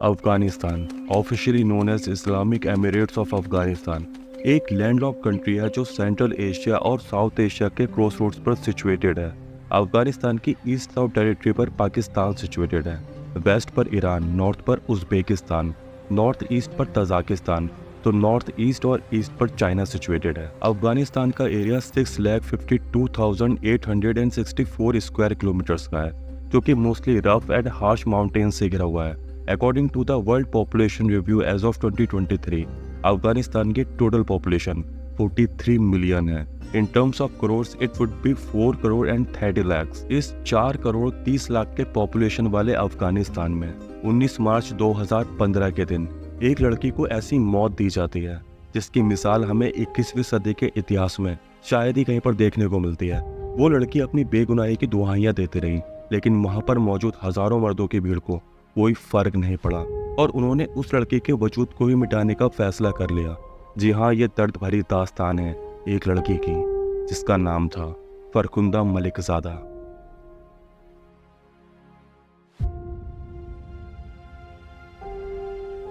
Afghanistan, officially known as Islamic Emirates of Afghanistan, एक landlocked country है जो सेंट्रल एशिया और साउथ एशिया के क्रॉस रोड्स पर सिचुएटेड है। अफगानिस्तान की ईस्ट साउथ टेरिटरी पर पाकिस्तान सिचुएटेड है, वेस्ट पर ईरान, नॉर्थ पर उज्बेकिस्तान, नॉर्थ ईस्ट पर तजाकिस्तान, तो नॉर्थ ईस्ट और ईस्ट पर चाइना सिचुएटेड है। अफगानिस्तान का एरिया 6,52,864 स्क्वायर किलोमीटर्स का है, जो कि mostly rough and harsh mountain से घिरा हुआ है। According to the world population review as of 2023, Afghanistan की टोटल पॉपुलेशन 43 मिलियन है। In terms of crores it would be 4 crore and 30 lakh. इस 4 करोड़ 30 लाख के पॉपुलेशन वाले अफगानिस्तान में 19 मार्च 2015 के दिन एक लड़की को ऐसी मौत दी जाती है जिसकी मिसाल हमें 21वीं सदी के इतिहास में शायद ही कहीं पर देखने को मिलती है। वो लड़की अपनी बेगुनाही की दुहाइयां देती रही, लेकिन वहां पर मौजूद हजारों मर्दों की भीड़ को कोई फर्क नहीं पड़ा और उन्होंने उस लड़की के वजूद को ही मिटाने का फैसला कर लिया। जी हाँ, ये दर्द भरी दास्तान है एक लड़की की जिसका नाम था Farkhunda Malikzada.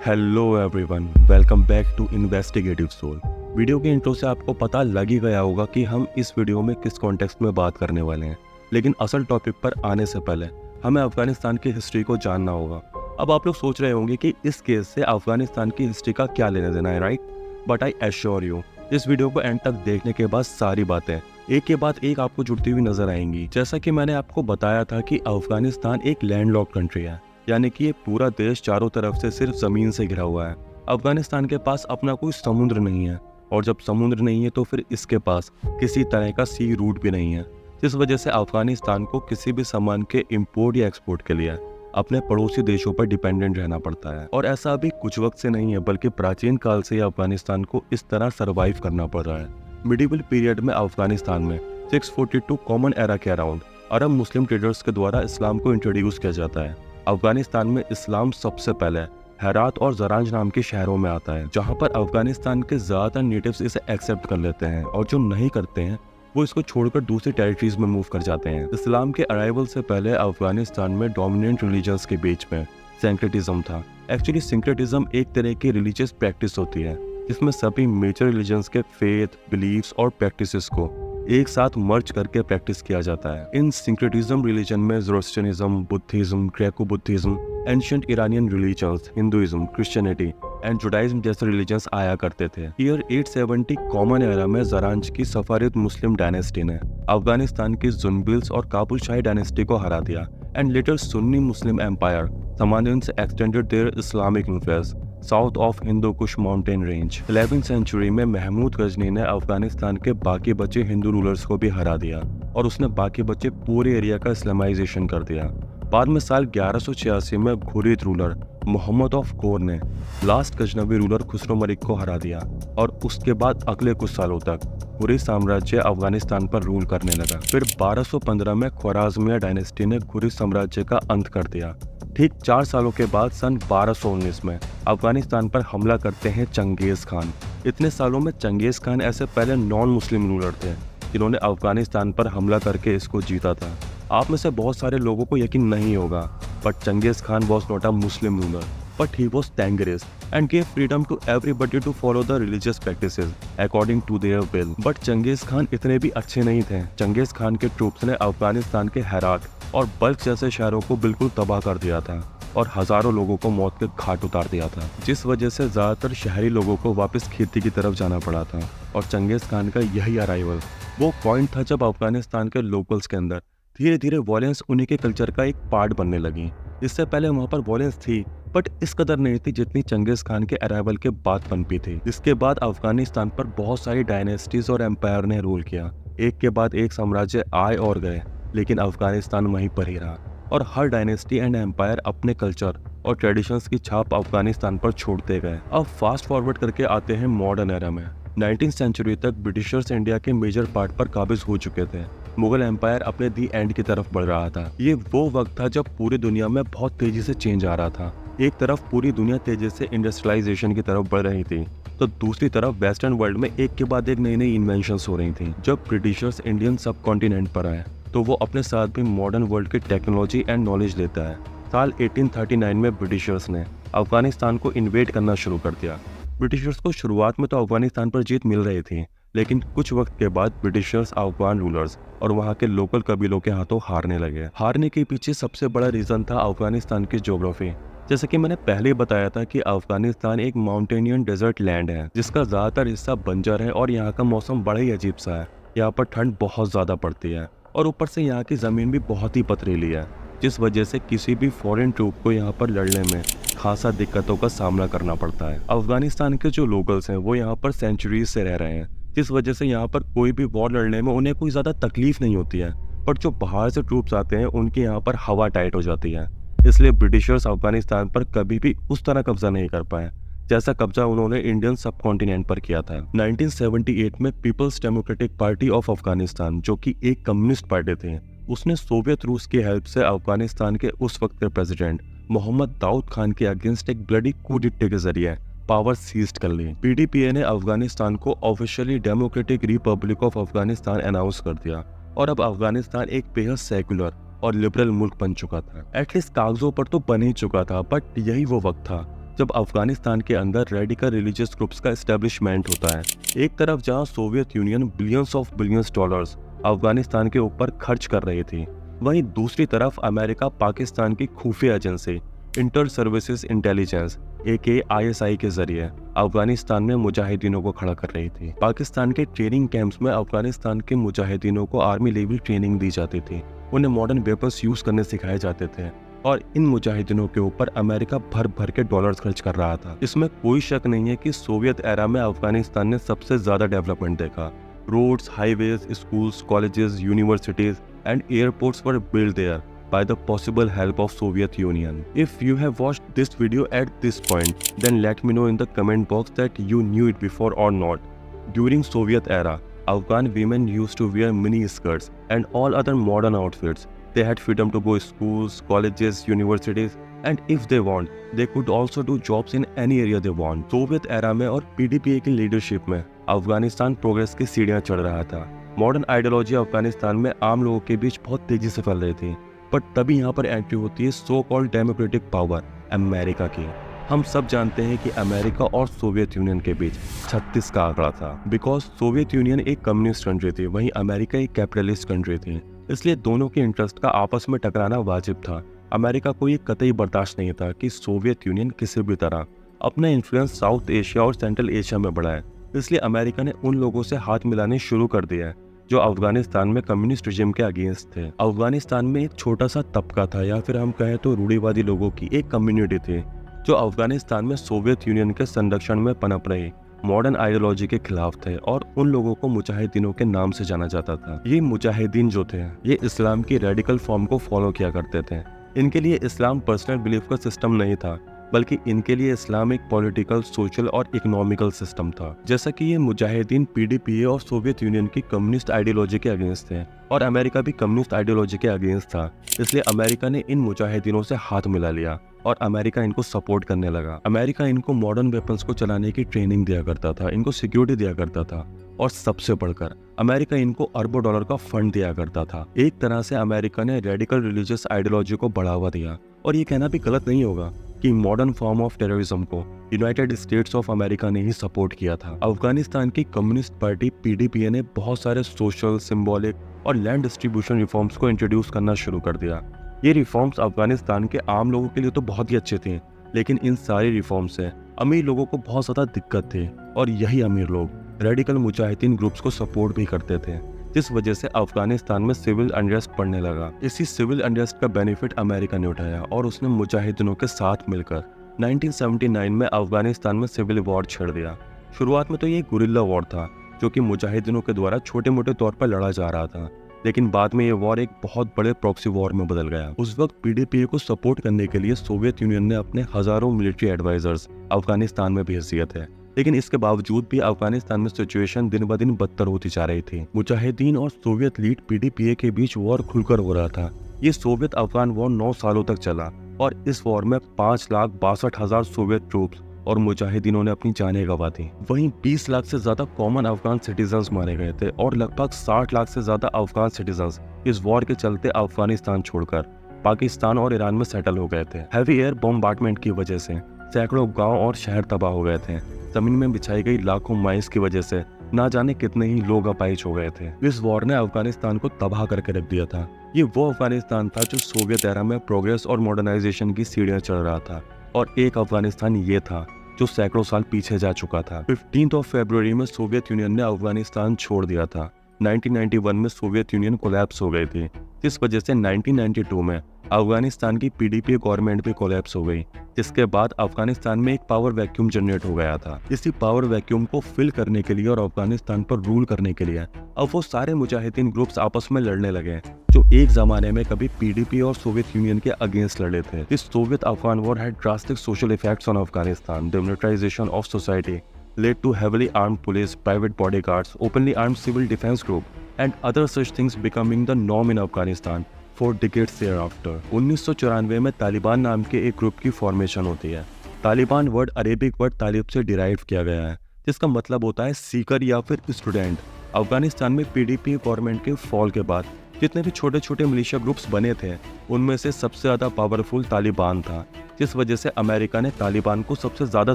Hello everyone, welcome back to investigative soul. Video के इंट्रो से आपको पता लग ही गया होगा कि हम इस वीडियो में किस कॉन्टेक्स्ट में बात करने वाले हैं, लेकिन असल टॉपिक पर आने से पहले हमें अफगानिस्तान की हिस्ट्री को जानना होगा। अब आप लोग सोच रहे होंगे कि इस केस से अफगानिस्तान की हिस्ट्री का क्या लेना देना है, right? But I assure you, इस वीडियो को एंड तक देखने के बाद सारी बातें एक के बाद एक आपको जुड़ती हुई नजर आएंगी। जैसा कि मैंने आपको बताया था कि अफगानिस्तान एक लैंडलॉक्ड कंट्री है, यानी कि ये पूरा देश चारों तरफ से सिर्फ जमीन से घिरा हुआ है। अफगानिस्तान के पास अपना कोई समुद्र नहीं है, और जब समुद्र नहीं है तो फिर इसके पास किसी तरह का सी रूट भी नहीं है, जिस वजह से अफगानिस्तान को किसी भी सामान के इंपोर्ट या एक्सपोर्ट के लिए अपने पड़ोसी देशों पर डिपेंडेंट रहना पड़ता है। और ऐसा अभी कुछ वक्त से नहीं है, बल्कि प्राचीन काल से ही अफगानिस्तान को इस तरह सर्वाइव करना पड़ रहा है। मिडिवल पीरियड में अफगानिस्तान में 642 कॉमन एरा के अराउंड अरब मुस्लिम ट्रेडर्स के द्वारा इस्लाम को इंट्रोड्यूस किया जाता है। अफगानिस्तान में इस्लाम सबसे पहले हेरात और जरांज नाम के शहरों में आता है, जहां पर अफगानिस्तान के ज्यादातर नेटिव्स इसे एक्सेप्ट कर लेते हैं, और जो नहीं करते हैं वो इसको छोड़कर दूसरी टेरिटरीज में मूव कर जाते हैं। इस्लाम के अराइवल से पहले अफगानिस्तान में डोमिनेंट रिलीजन्स के बीच में सिंक्रेटिज्म था। एक्चुअली सिंक्रेटिज्म एक तरह की रिलीजियस प्रैक्टिस होती है जिसमें सभी मेजर रिलीजन्स के फेथ, बिलीव्स और प्रैक्टिसेस को एक साथ मर्ज करके प्रैक्टिस किया जाता है। इन सिंक्रेटिज्म रिलीजन में Zoroastrianism, Buddhism, Greco Buddhism, ancient Iranian religions, Hinduism, Christianity and Judaism जैसे रिलीजन्स आया करते थे। ईयर 870 कॉमन एरा में जरांज की सफारिद मुस्लिम डायनेस्टी ने अफगानिस्तान की जुनबिल्स और काबुल शाही डायनेस्टी को हरा दिया, and later Sunni Muslim empire Samanians extended their Islamic influence south of Hindu Kush mountain range. 11वीं सेंचुरी में महमूद गजनी ने अफगानिस्तान के बाकी बचे हिंदू रूलर्स को भी हरा दिया, और उसने बाकी बचे पूरे एरिया का इस्लामाइजेशन कर दिया। बाद में साल 1186 में घुरीद रूलर मोहम्मद ऑफ गोर ने लास्ट गजनवी रूलर खुसरो मलिक को हरा दिया, और उसके बाद अगले कुछ सालों तक घुरी साम्राज्य अफगानिस्तान पर रूल करने लगा। फिर 1215 में ख्वाराज़मिया डायनेस्टी ने घुरी साम्राज्य का अंत कर दिया। ठीक 4 सालों के बाद सन 1219 में अफगानिस्तान पर हमला करते हैं चंगेज खान। इतने सालों में चंगेज खान ऐसे पहले नॉन मुस्लिम रूलर थे जिन्होंने अफगानिस्तान पर हमला करके इसको जीता था। आप में से बहुत सारे लोगों को यकीन नहीं होगा, but Genghis Khan was not a Muslim ruler, but he was Tengris and gave freedom to everybody to follow the religious practices according to their will. But Genghis Khan इतने भी अच्छे नहीं थे। चंगेज खान के troops ने अफगानिस्तान के हेरात और बल्ख जैसे शहरों को बिल्कुल तबाह कर दिया था और हजारों लोगों को मौत के घाट उतार दिया था, जिस वजह से ज्यादातर शहरी लोगों को वापस खेती की तरफ जाना पड़ा था। और चंगेज खान का यही अराइवल वो पॉइंट था जब अफगानिस्तान के लोकल्स के अंदर धीरे धीरे वॉयलेंस उन्हीं के कल्चर का एक पार्ट बनने लगी। इससे पहले वहाँ पर वॉयलेंस थी, बट इस कदर नहीं थी जितनी चंगेज खान के अराइवल के बाद पनपी थी। इसके बाद अफगानिस्तान पर बहुत सारी डायनेस्टीज और एम्पायर ने रूल किया। एक के बाद एक साम्राज्य आए और गए, लेकिन अफगानिस्तान वहीं पर ही रहा, और हर डायनेस्टी एंड एम्पायर अपने कल्चर और ट्रेडिशंस की छाप अफगानिस्तान पर छोड़ते गए। अब फास्ट फॉरवर्ड करके आते हैं मॉडर्न एरा में। 19th सेंचुरी तक ब्रिटिशर्स इंडिया के मेजर पार्ट पर काबिज हो चुके थे। मुगल एम्पायर अपने दी एंड की तरफ बढ़ रहा था। ये वो वक्त था जब पूरी दुनिया में बहुत तेजी से चेंज आ रहा था। एक तरफ पूरी दुनिया तेजी से इंडस्ट्रियलाइजेशन की तरफ बढ़ रही थी, तो दूसरी तरफ वेस्टर्न वर्ल्ड में एक के बाद एक नई नई इन्वेंशंस हो रही थी। जब ब्रिटिशर्स इंडियन सब कॉन्टिनेंट पर आए तो वो अपने साथ भी मॉडर्न वर्ल्ड की टेक्नोलॉजी एंड नॉलेज लेता है। साल 1839 में ब्रिटिशर्स ने अफगानिस्तान को इन्वेड करना शुरू कर दिया। ब्रिटिशर्स को शुरुआत में तो अफगानिस्तान पर जीत मिल रही थी, लेकिन कुछ वक्त के बाद ब्रिटिशर्स अफगान रूलर्स और वहाँ के लोकल कबीलों के हाथों हारने लगे। हारने के पीछे सबसे बड़ा रीजन था अफगानिस्तान की ज्योग्राफी। जैसे कि मैंने पहले बताया था कि अफगानिस्तान एक माउंटेनियन डेजर्ट लैंड है जिसका ज्यादातर हिस्सा बंजर है और यहाँ का मौसम बड़ा ही अजीब सा है। यहाँ पर ठंड बहुत ज्यादा पड़ती है और ऊपर से यहाँ की जमीन भी बहुत ही पथरीली है, जिस वजह से किसी भी फॉरेन ट्रूप को यहाँ पर लड़ने में खासा दिक्कतों का सामना करना पड़ता है। अफगानिस्तान के जो लोकल्स हैं वो यहाँ पर सेंचुरीज से रह रहे हैं, जिस वजह से यहाँ पर कोई भी वॉर लड़ने में उन्हें कोई ज़्यादा तकलीफ नहीं होती है। पर जो बाहर से ट्रूप्स आते हैं उनके यहाँ पर हवा टाइट हो जाती है, इसलिए ब्रिटिशर्स अफगानिस्तान पर कभी भी उस तरह कब्जा नहीं कर पाए जैसा कब्जा उन्होंने इंडियन सब कॉन्टिनेंट पर किया था। 1978 में people's democratic party of Afghanistan, जो कि एक कम्युनिस्ट पार्टी थी, उसने सोवियत रूस की हेल्प से अफगानिस्तान के उस वक्त के प्रेसिडेंट मोहम्मद दाऊद खान के अगेंस्ट एक ब्लडी कू डिक्टे के जरिए पावर सीज्ड कर ली। पीडीपीए ने अफगानिस्तान को officially democratic Republic of Afghanistan announce कर दिया और अब अफगानिस्तान एक बेहद सेकुलर और लिबरल मुल्क बन चुका था। एटलीस्ट कागजों पर तो बन ही चुका था, बट यही वो वक्त था जब अफगानिस्तान के अंदर रेडिकल रिलीजियस ग्रुप्स का एस्टेब्लिशमेंट होता है। एक तरफ जहां Soviet union billions of billions dollars Afghanistan के ऊपर खर्च कर रही थी, वहीं दूसरी तरफ अमेरिका पाकिस्तान की खुफिया agency inter services intelligence AKISI के जरिए अफगानिस्तान में मुजाहिदीनों को खड़ा कर रही थी। पाकिस्तान के ट्रेनिंग कैंप्स में अफगानिस्तान के मुजाहिदीनों को आर्मी लेवल ट्रेनिंग दी जाती थी, उन्हें मॉडर्न वेपन्स यूज करने सिखाए जाते थे और इन मुजाहिदीनों के ऊपर अमेरिका भर भर के डॉलर्स खर्च कर रहा था। इसमें कोई शक नहीं है कि सोवियत एरा में अफगानिस्तान ने सबसे ज्यादा डेवलपमेंट देखा। Roads, highways, schools, colleges, universities and airports were build there by the possible help of Soviet Union. If you have watched this video at this point, then let me know in the comment box that you knew it before or not. During Soviet era, Afghan women used to wear mini skirts and all other modern outfits. They had freedom to go to schools, colleges, universities, and if they want, they could also do jobs in any area they want. Soviet era में और PDPA की leadership में Afghanistan progress की सीढ़ियां चढ़ रहा था। Modern ideology Afghanistan में आम लोगों के बीच बहुत तेजी से फैल रही थी, बट तभी यहाँ पर एंट्री होती है so called democratic power America की। हम सब जानते हैं कि अमेरिका और सोवियत यूनियन के बीच 36 का आंकड़ा था, बिकॉज सोवियत यूनियन एक कम्युनिस्ट कंट्री थी, वहीं अमेरिका एक कैपिटलिस्ट कंट्री थी, इसलिए दोनों के इंटरेस्ट का आपस में टकराना वाजिब था। अमेरिका को ये कतई बर्दाश्त नहीं था कि सोवियत यूनियन किसी भी तरह अपना इन्फ्लुएंस साउथ एशिया और सेंट्रल एशिया में बढ़ाए, इसलिए अमेरिका ने उन लोगों से हाथ मिलाने शुरू कर दिया जो अफगानिस्तान में कम्युनिस्ट रिजिम के अगेंस्ट थे। अफगानिस्तान में एक छोटा सा तबका था, या फिर हम कहें तो रूढ़िवादी लोगों की एक कम्युनिटी थी जो अफगानिस्तान में सोवियत यूनियन के संरक्षण में पनप रही मॉडर्न आइडियोलॉजी के खिलाफ थे और उन लोगों को मुजाहिदीनों के नाम से जाना जाता था। ये मुजाहिदीन जो थे ये इस्लाम की रेडिकल फॉर्म को फॉलो किया करते थे। इनके लिए इस्लाम पर्सनल बिलीफ का सिस्टम नहीं था, बल्कि इनके लिए इस्लाम एक पॉलिटिकल, सोशल और इकोनॉमिकल सिस्टम था। जैसा कि ये मुजाहिदीन PDPA और सोवियत यूनियन की कम्युनिस्ट आइडियोलॉजी के अगेंस्ट थे और अमेरिका भी कम्युनिस्ट आइडियोलॉजी के अगेंस्ट था, इसलिए अमेरिका ने इन मुजाहिदीनों से हाथ मिला लिया और अमेरिका इनको सपोर्ट करने लगा। अमेरिका इनको मॉडर्न वेपन्स को चलाने की ट्रेनिंग दिया करता था, इनको सिक्योरिटी दिया करता था और सबसे बढ़कर अमेरिका इनको अरबों डॉलर का फंड दिया करता था। एक तरह से अमेरिका ने रेडिकल रिलीजियस आइडियोलॉजी को बढ़ावा दिया और ये कहना भी गलत नहीं होगा कि मॉडर्न फॉर्म ऑफ टेररिज्म को यूनाइटेड स्टेट्स ऑफ अमेरिका ने ही सपोर्ट किया था। अफगानिस्तान की कम्युनिस्ट पार्टी PDPA ने बहुत सारे सोशल, सिंबॉलिक और लैंड डिस्ट्रीब्यूशन रिफॉर्म्स को इंट्रोड्यूस करना शुरू कर दिया। ये रिफॉर्म्स अफगानिस्तान के आम लोगों के लिए तो बहुत ही अच्छे थे, लेकिन इन सारी रिफॉर्म से अमीर लोगों को बहुत ज़्यादा दिक्कत थी और यही अमीर लोग रेडिकल मुजाहिदीन ग्रुप्स को सपोर्ट भी करते थे, जिस वजह से अफगानिस्तान में सिविल अनरेस्ट बढ़ने लगा। इसी सिविल अनरेस्ट का बेनिफिट अमेरिका ने उठाया और उसने मुजाहिदीनों के साथ मिलकर 1979 में अफगानिस्तान में सिविल वॉर छेड़ दिया। शुरुआत में तो ये गुरिल्ला वॉर था जो कि मुजाहिदीनों के द्वारा छोटे मोटे तौर पर लड़ा जा रहा था, लेकिन बाद में ये वॉर एक बहुत बड़े प्रॉक्सी वॉर में बदल गया। उस वक्त PDPA को सपोर्ट करने के लिए सोवियत यूनियन ने अपने हजारों मिलिट्री एडवाइजर्स अफगानिस्तान में भेज दिए थे, लेकिन इसके बावजूद भी अफगानिस्तान में सिचुएशन दिन ब दिन बदतर होती जा रही थी। मुजाहिदीन और सोवियत लीड PDPA के बीच वॉर खुलकर हो रहा था। ये सोवियत अफगान वॉर 9 सालों तक चला और इस वॉर में 5,62,000 सोवियत ट्रूप्स और मुजाहिदीनों ने अपनी जानें गंवा दी। वहीं 20 लाख से ज्यादा कॉमन अफगान सिटीजन्स मारे गए थे और लगभग 60 लाख से ज्यादा अफगान सिटीजन्स इस वॉर के चलते अफगानिस्तान छोड़कर पाकिस्तान और ईरान में सेटल हो गए थे। हैवी एयर बॉम्बार्डमेंट की वजह से सैकड़ों गांव और शहर तबाह हो गए थे। जमीन में बिछाई गई लाखों माइंस की वजह से ना जाने कितने ही लोग अपाहिज हो गए थे। इस वॉर ने अफगानिस्तान को तबाह करके रख दिया था। ये वो अफगानिस्तान था जो सोवियत एरा में प्रोग्रेस और मॉडर्नाइजेशन की सीढ़ियां चढ़ रहा था, और एक अफगानिस्तान ये था जो सैकड़ों साल पीछे जा चुका था। 15 फरवरी में सोवियत यूनियन ने अफगानिस्तान छोड़ दिया था। 1991 में सोवियत यूनियन कोलैप्स हो गई थी, जिस वजह से 1992 में अफगानिस्तान की पीडीपी गवर्नमेंट भी कोलैप्स हो गई, जिसके बाद अफगानिस्तान में एक पावर वैक्यूम जनरेट हो गया था। इसी पावर वैक्यूम को फिल करने के लिए और अफगानिस्तान पर रूल करने के लिए अब वो सारे मुजाहिदीन ग्रुप्स आपस में लड़ने लगे जो एक जमाने में कभी पीडीपी और सोवियत यूनियन के अगेंस्ट लड़े थे। This Soviet Afghan war had drastic social effects on Afghanistan. The militarisation of society led to heavily armed police, private bodyguards, openly armed civil defense group, and other such things becoming the norm in Afghanistan for decades thereafter. 1994 में तालिबान नाम के एक group की formation होती है। Taliban word Arabic word तालिब से derive किया गया है, जिसका मतलब होता है सीकर या फिर स्टूडेंट। अफगानिस्तान में पीडीपी गवर्नमेंट के फॉल के बाद जितने भी छोटे छोटे मिलिशिया ग्रुप्स बने थे, उनमें से सबसे ज़्यादा पावरफुल तालिबान था, जिस वजह से अमेरिका ने तालिबान को सबसे ज़्यादा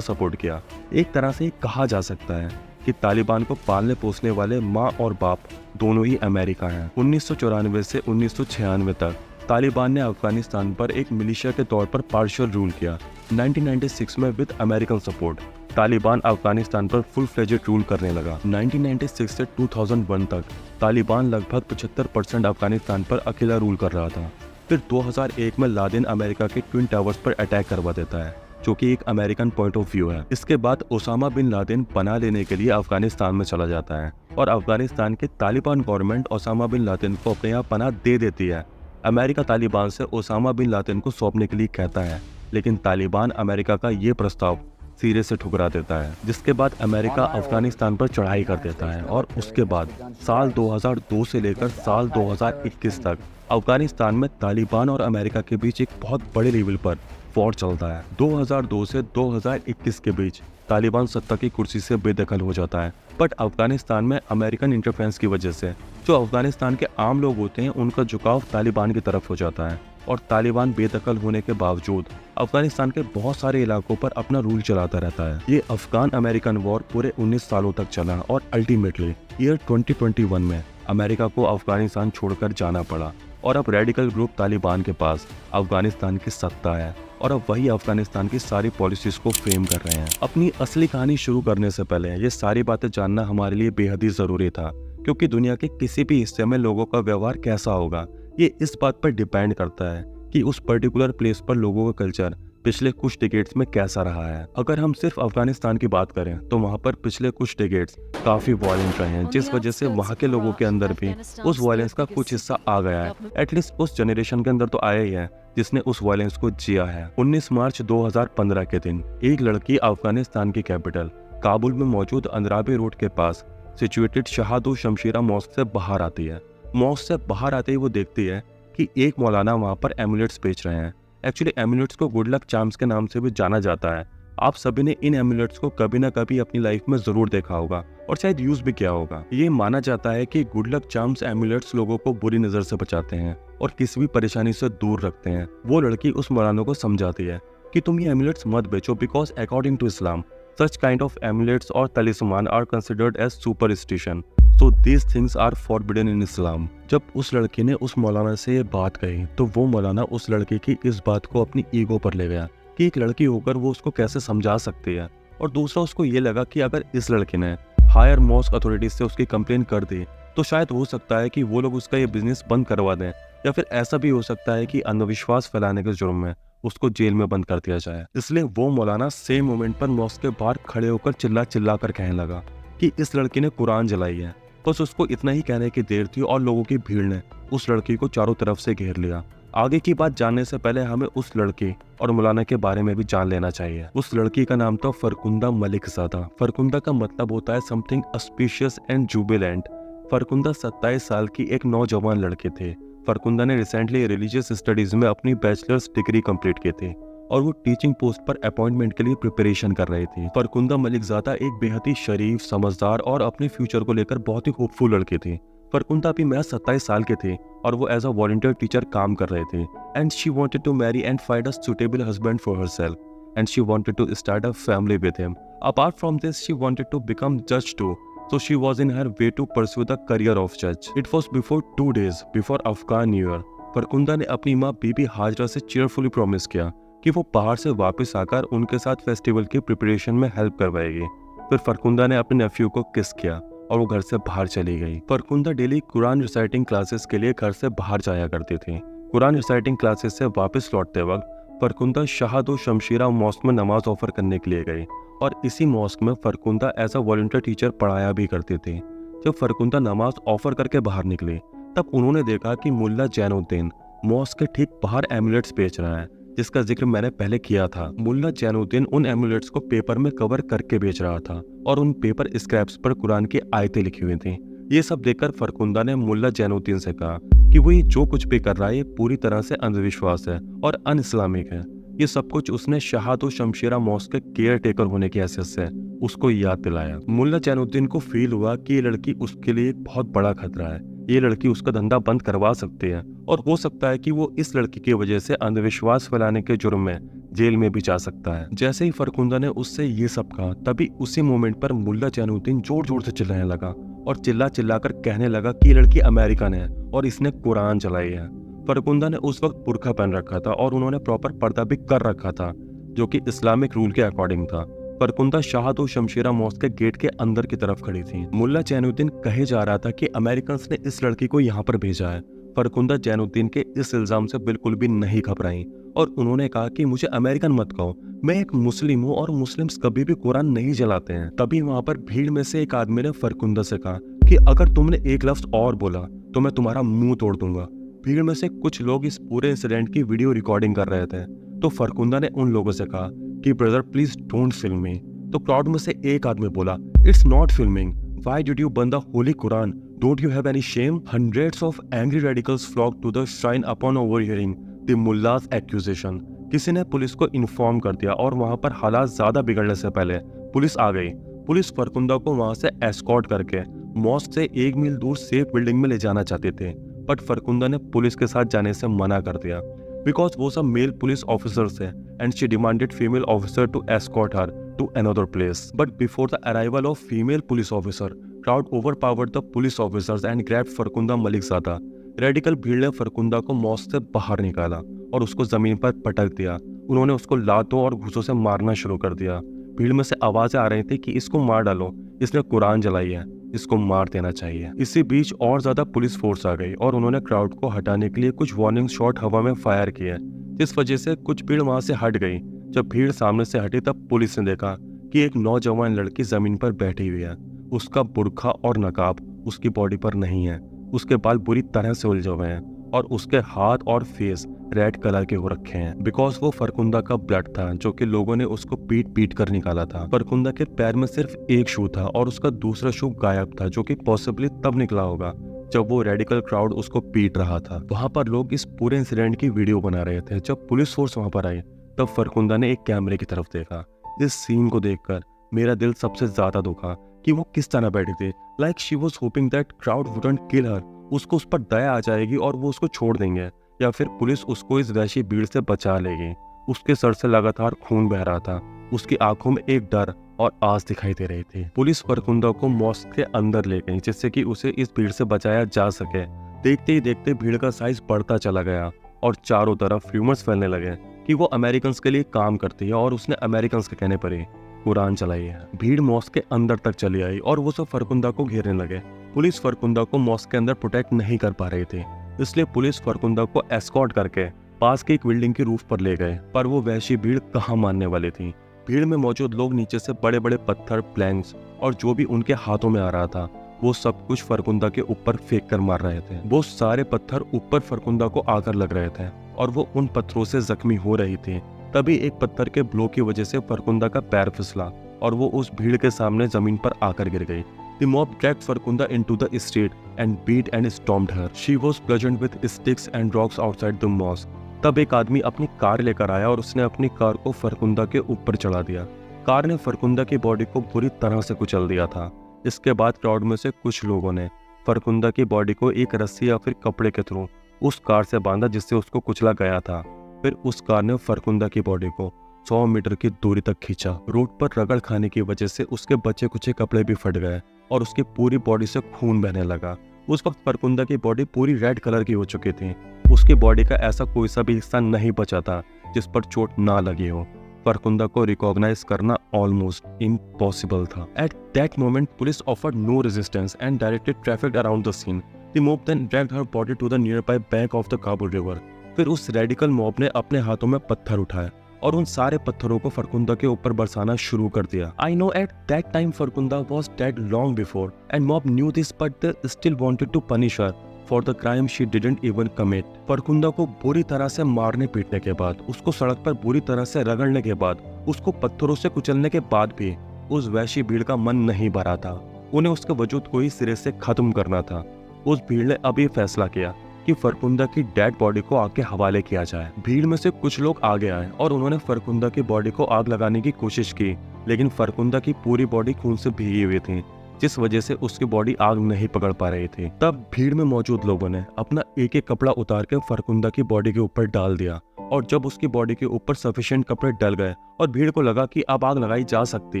सपोर्ट किया। एक तरह से कहा जा सकता है कि तालिबान को पालने पोसने वाले माँ और बाप दोनों ही अमेरिका हैं। 1994 से 1996 तक तालिबान ने अफगानिस्तान पर एक मिलिशिया के तौर पर पार्शियल रूल किया। 1996 में with American support Taliban Afghanistan पर फुल फ्लेजेड रूल करने लगा। 1996 से 2001 तक तालिबान लगभग 75% अफगानिस्तान पर अकेला रूल कर रहा था। फिर 2001 में लादेन अमेरिका के ट्विन टावर्स पर अटैक करवा देता है, जो कि एक अमेरिकन पॉइंट ऑफ व्यू है। इसके बाद ओसामा बिन लादेन पनाह लेने के लिए अफगानिस्तान में चला जाता है और अफगानिस्तान के Taliban government Osama bin Laden को अपने यहाँ पनाह दे देती है। अमेरिका तालिबान से ओसामा बिन लादेन को सौंपने के लिए कहता है, लेकिन तालिबान अमेरिका का ये प्रस्ताव सिरे से ठुकरा देता है, जिसके बाद अमेरिका अफगानिस्तान पर चढ़ाई कर देता है और उसके बाद साल 2002 से लेकर साल 2021 तक अफगानिस्तान में तालिबान और अमेरिका के बीच एक बहुत बड़े लेवल पर वॉर चलता है। 2002 से 2021 के बीच तालिबान सत्ता की कुर्सी से बेदखल हो जाता है, बट अफगानिस्तान में अमेरिकन इंटरफेरेंस की वजह से जो अफगानिस्तान के आम लोग होते हैं उनका झुकाव तालिबान की तरफ हो जाता है, और तालिबान बेदखल होने के बावजूद अफगानिस्तान के बहुत सारे इलाकों पर अपना रूल चलाता रहता है। ये अफगान अमेरिकन वॉर पूरे 19 सालों तक चला और अल्टीमेटली ईयर 2021 में अमेरिका को अफगानिस्तान छोड़कर जाना पड़ा, और अब रेडिकल ग्रुप तालिबान के पास अफगानिस्तान की सत्ता है और अब वही अफगानिस्तान की सारी पॉलिसीज को फ्रेम कर रहे हैं। अपनी असली कहानी शुरू करने से पहले ये सारी बातें जानना हमारे लिए बेहद ही जरूरी था, क्योंकि दुनिया के किसी भी हिस्से में लोगों का व्यवहार कैसा होगा ये इस बात पर डिपेंड करता है कि उस पर्टिकुलर प्लेस पर लोगों का कल्चर पिछले कुछ डिकेड्स में कैसा रहा है। अगर हम सिर्फ अफगानिस्तान की बात करें तो वहाँ पर पिछले कुछ डिकेड्स काफी वायलेंट रहे हैं, जिस वजह से वहाँ के लोगों के अंदर भी उस वायलेंस का कुछ हिस्सा आ गया है। एटलीस्ट उस जनरेशन के अंदर तो आया ही है जिसने उस वायलेंस को जिया है। 19 मार्च 2015 के दिन एक लड़की अफगानिस्तान की कैपिटल काबुल में मौजूद अंद्राबी रोड के पास सिचुएटेड शहादो शमशीरा मॉस्क से बाहर आती है। मॉस्क से बाहर आते ही वो देखती है कि एक मौलाना वहाँ पर एमुलेट्स बेच रहे हैं। एक्चुअली एमुलेट्स को गुड लक चार्म्स के नाम से भी जाना जाता है। आप सभी ने इन एमुलेट्स को कभी ना कभी अपनी लाइफ में जरूर देखा होगा और शायद यूज भी किया होगा। ये माना जाता है कि गुड लक चार्म्स एमुलेट्स लोगों को बुरी नजर से बचाते हैं और किसी भी परेशानी से दूर रखते हैं। वो लड़की उस मौलाना को समझाती है कि तुम ये एमुलेट्स मत बेचो, because according to Islam such kind of amulets or talisman are considered as superstition, so these things are forbidden in Islam। जब उस लड़की ने उस मौलाना से ये बात कही तो वो मौलाना उस लड़की की इस बात को अपनी ईगो पर ले गया कि एक लड़की होकर वो उसको कैसे समझा सकती है, और दूसरा उसको ये लगा कि अगर इस लड़की ने हायर मॉस्क अथॉरिटीज से उसकी कंप्लेन कर दी तो शायद हो सकता है कि वो लोग उसका ये बिजनेस बंद करवा दें, या फिर ऐसा भी हो सकता है कि अंधविश्वास फैलाने के जुर्म में उसको जेल में बंद कर दिया जाए। इसलिए वो मौलाना सेम मोमेंट पर मॉस्क के बाहर खड़े होकर चिल्ला चिल्ला कर कहने लगा कि इस लड़की ने कुरान जलाई है। बस उसको इतना ही कहने की देर थी और लोगों की भीड़ ने उस लड़की को चारों तरफ से घेर लिया। आगे की बात जानने से पहले हमें उस लड़की और मौलाना के बारे में भी जान लेना चाहिए। उस लड़की का नाम था फरकुंदा मलिकजादा। फरकुंदा का मतलब होता है something auspicious and Jubilant. Farkhunda 27 साल की एक नौजवान लड़की थी। फरकुंदा ने रिसेंटली रिलीजियस स्टडीज में अपनी बैचलर्स डिग्री कंप्लीट की थी और वो टीचिंग पोस्ट पर अपॉइंटमेंट के लिए प्रिपरेशन कर रही थी। फरकुंदा मलिकजादा एक बेहद ही शरीफ, समझदार और अपने फ्यूचर को लेकर बहुत ही होपफुल लड़की थी। फरकुंदा भी महज 27 साल की थी और वो एज अ वॉलंटियर टीचर काम कर रही थी, and she wanted to marry and find a suitable husband for herself. and she wanted to start a family with him. Apart from this, she wanted to become judge too. So she was in her way to pursue the career of judge. It was before 2 days before Afghan New Year. Farkhunda ने अपनी माँ बीबी हाजरा से cheerfully promise किया कि वो बाहर से वापस आकर उनके साथ फेस्टिवल की प्रिपरेशन में हेल्प करवाएगी। फिर फरकुंदा ने अपने नेफ्यू को किस किया और वो घर से बाहर चली गई। Farkhunda daily Quran reciting classes के लिए घर से बाहर जाया करती थी। कुरान रिसाइटिंग क्लासेस से वापस लौटते वक्त फरकुंदा शहादो शमशीरा मॉस्क में नमाज ऑफर करने के लिए गई और इसी मॉस्क में Farkhunda as a volunteer teacher पढ़ाया भी करती थी। जब फरकुंदा नमाज ऑफर करके बाहर निकली तब उन्होंने देखा कि मुल्ला जैनुद्दीन मॉस्क के ठीक बाहर एमुलेट्स बेच रहा है, जिसका जिक्र मैंने पहले किया था। मुल्ला जैनुद्दीन उन एमुलेट्स को पेपर में कवर करके बेच रहा था और उन पेपर स्क्रैप्स पर कुरान की आयतें लिखी हुई थी। ये सब देखकर फरकुंदा ने मुल्ला जैनुद्दीन से कहा कि वो ये जो कुछ भी कर रहा है ये पूरी तरह से अंधविश्वास है और अन इस्लामिक है। ये सब कुछ उसने शहादो शमशीरा मॉस्क के केयर टेकर होने की हैसियत से उसको याद दिलाया। मुल्ला जैनुद्दीन को फील हुआ कि ये लड़की उसके लिए एक बहुत बड़ा खतरा है। ये लड़की उसका धंधा बंद करवा सकती है और हो सकता है कि वो इस लड़की की वजह से अंधविश्वास फैलाने के जुर्म में जेल में भी जा सकता है। जैसे ही फरकुंदा ने उससे ये सब कहा तभी उसी मोमेंट पर मुल्ला जैनुद्दीन जोर जोर से चिल्लाने लगा और चिल्ला चिल्लाकर कहने लगा कि ये लड़की अमेरिकन है और इसने कुरान चलाई है। फरकुंदा ने उस वक्त बुर्का पहन रखा था और उन्होंने प्रॉपर पर्दा भी कर रखा था जो कि इस्लामिक रूल के अकॉर्डिंग था। फरकुंदा शहादो शमशीरा मॉस्क के गेट के अंदर की तरफ खड़ी थी। मुल्ला जैनुद्दीन कहे जा रहा था कि अमेरिकन ने इस लड़की को यहाँ पर भेजा है। फरकुंदा जैनुद्दीन के इस इल्जाम से बिल्कुल भी नहीं घबराई और उन्होंने कहा कि मुझे अमेरिकन मत कहो, मैं एक मुस्लिम हूँ और मुस्लिम्स कभी भी कुरान नहीं जलाते हैं। तभी वहाँ पर भीड़ में से एक आदमी ने फरकुंदा से कहा कि अगर तुमने एक लफ्ज और बोला तो मैं तुम्हारा मुंह तोड़ दूंगा। भीड़ में से कुछ लोग इस पूरे इंसिडेंट की वीडियो रिकॉर्डिंग कर रहे थे तो फरकुंदा ने उन लोगों से कहा कि brother please don't film me. तो क्राउड में से एक आदमी बोला, it's not filming, why did you burn the holy Quran, don't you have any shame. Hundreds of angry radicals flock to the shrine upon overhearing the mullah's accusation. किसी ने police को inform कर दिया और वहां पर हालात ज्यादा बिगड़ने से पहले पुलिस आ गई। पुलिस फरकुंदा को वहां से एस्कॉर्ट करके मॉस्क से 1 मील दूर सेफ बिल्डिंग में ले जाना चाहते थे, बट फरकुंदा ने पुलिस के साथ जाने से मना कर दिया बिकॉज वो सब मेल पुलिस ऑफिसर्स है and she demanded female officer to escort her to another place. But before the arrival of female police officer, crowd overpowered the police officers and grabbed Farkhunda Malikzada. Radical भीड़ ने फरकुंदा को मॉस्क से बाहर निकाला और उसको जमीन पर पटक दिया। उन्होंने उसको लातों और घूसों से मारना शुरू कर दिया। भीड़ में से आवाजें आ रही थी कि इसको मार डालो, इसने कुरान जलाई है, इसको मार देना चाहिए। इसी बीच और ज्यादा पुलिस फोर्स आ गई और उन्होंने क्राउड को हटाने के लिए कुछ वार्निंग शॉट हवा में फायर किए, जिस वजह से कुछ भीड़ वहां से हट गई। जब भीड़ सामने से हटी तब पुलिस ने देखा कि एक नौजवान लड़की जमीन पर बैठी हुई है। उसका बुर्का और नकाब उसकी बॉडी पर नहीं है, उसके बाल बुरी तरह से उलझे हुए हैं और उसके हाथ और फेस रेड कलर के हो रखे हैं बिकॉज वो फरकुंदा का ब्लड था जो कि लोगों ने उसको पीट पीट कर निकाला था। फरकुंदा के पैर में सिर्फ एक शू था और उसका दूसरा शू गायब था जो कि पॉसिबली तब निकला होगा जब वो रेडिकल क्राउड उसको पीट रहा था। वहां पर लोग इस पूरे इंसिडेंट की वीडियो बना रहे थे। जब पुलिस फोर्स वहां पर आई तब फरकुंदा ने एक कैमरे की तरफ देखा। इस सीन को देखकर मेरा दिल सबसे ज्यादा दुखा कि वो किस तरह बैठी थी। Like she was hoping that crowd wouldn't kill her, उसको उस पर दया आ जाएगी और वो उसको छोड़ देंगे या फिर पुलिस उसको इस वैशी भीड़ से बचा लेगी। उसके सर से लगातार खून बह रहा था, उसकी आंखों में एक डर और आस दिखाई दे रही थी। पुलिस फरकुंदा को मॉस्क के अंदर ले गई जिससे कि उसे इस भीड़ से बचाया जा सके। देखते ही देखते भीड़ का साइज बढ़ता चला गया और चारों तरफ र्यूमर्स फैलने लगे कि वो अमेरिकन के लिए काम करती है और उसने अमेरिकन के कहने पर ही कुरान चलाई है। भीड़ मॉस्क के अंदर तक चली आई और वो सब फरकुंदा को घेरने लगे। पुलिस फरकुंदा को मॉस्क के अंदर प्रोटेक्ट नहीं कर पा रही थी, इसलिए पुलिस फरकुंदा को एस्कॉर्ट करके पास के एक बिल्डिंग की रूफ पर ले गए। पर वो वैसी भीड़ कहाँ मानने वाली थी। भीड़ में मौजूद लोग नीचे से बड़े बड़े पत्थर, प्लैंक्स और जो भी उनके हाथों में आ रहा था वो सब कुछ फरकुंदा के ऊपर फेंक कर मार रहे थे। वो सारे पत्थर ऊपर फरकुंदा को आकर लग रहे थे और वो उन पत्थरों से जख्मी हो रही थी। तभी एक पत्थर के ब्लो की वजह से फरकुंदा का पैर फिसला और वो उस भीड़ के सामने जमीन पर आकर गिर गई। The mob dragged Farkunda into the street and beat and stormed her. She was bludgeoned with sticks and rocks outside the mosque. तब एक आदमी अपनी कार लेकर आया और उसने अपनी कार को फरकुंदा के ऊपर चढ़ा दिया। कार ने फरकुंदा की बॉडी को बुरी तरह से कुचल दिया था। इसके बाद क्राउड में से कुछ लोगों ने फरकुंदा की बॉडी को एक रस्सी या फिर कपड़े के थ्रू उस कार से बांधा जिससे उसको कुचला गया था। फिर उस कार ने फरकुंदा की बॉडी को 100 मीटर की दूरी तक खींचा। रोड पर रगड़ खाने की वजह से उसके बचे कुचे कपड़े भी फट गए और उसकी पूरी बॉडी से खून बहने लगा। उस वक्त फरकुंदा की बॉडी पूरी रेड कलर की हो चुकी थी। उसकी बॉडी का ऐसा कोई सा भी हिस्सा नहीं बचा था जिस पर चोट ना लगी हो। फरकुंदा को रिकॉग्नाइज करना ऑलमोस्ट इम्पॉसिबल था। At that moment police offered no resistance and directed traffic around the scene. The mob then dragged her body to the nearby bank of the Kabul river. फिर उस रेडिकल मॉब ने अपने हाथों में पत्थर उठाए और उन सारे पत्थरों को फरकुंदा के ऊपर बरसाना शुरू कर दिया। I know at that time Farkhunda was dead long before and mob knew this but they still wanted to punish her for the crime she didn't even commit. Farkhunda को बुरी तरह से मारने पीटने के बाद, उसको सड़क पर बुरी तरह से रगड़ने के बाद, उसको पत्थरों से कुचलने के बाद भी उस वैशी भीड़ का मन नहीं भरा था। उन्हें उसके वजूद को ही सिरे से खत्म करना था। उस भीड़ ने अब ये फैसला किया कि फरकुंदा की डेड बॉडी को आग के हवाले किया जाए। भीड़ में से कुछ लोग आगे आए और उन्होंने फरकुंदा की बॉडी को आग लगाने की कोशिश की, लेकिन फरकुंदा की पूरी बॉडी खून से भीगी हुई थी, जिस वजह से उसकी बॉडी आग नहीं पकड़ पा रही थी। तब भीड़ में मौजूद लोगों ने अपना एक एक कपड़ा उतार के फरकुंदा की बॉडी के ऊपर डाल दिया और जब उसकी बॉडी के ऊपर सफिशिएंट कपड़े डल गए और भीड़ को लगा कि अब आग लगाई जा सकती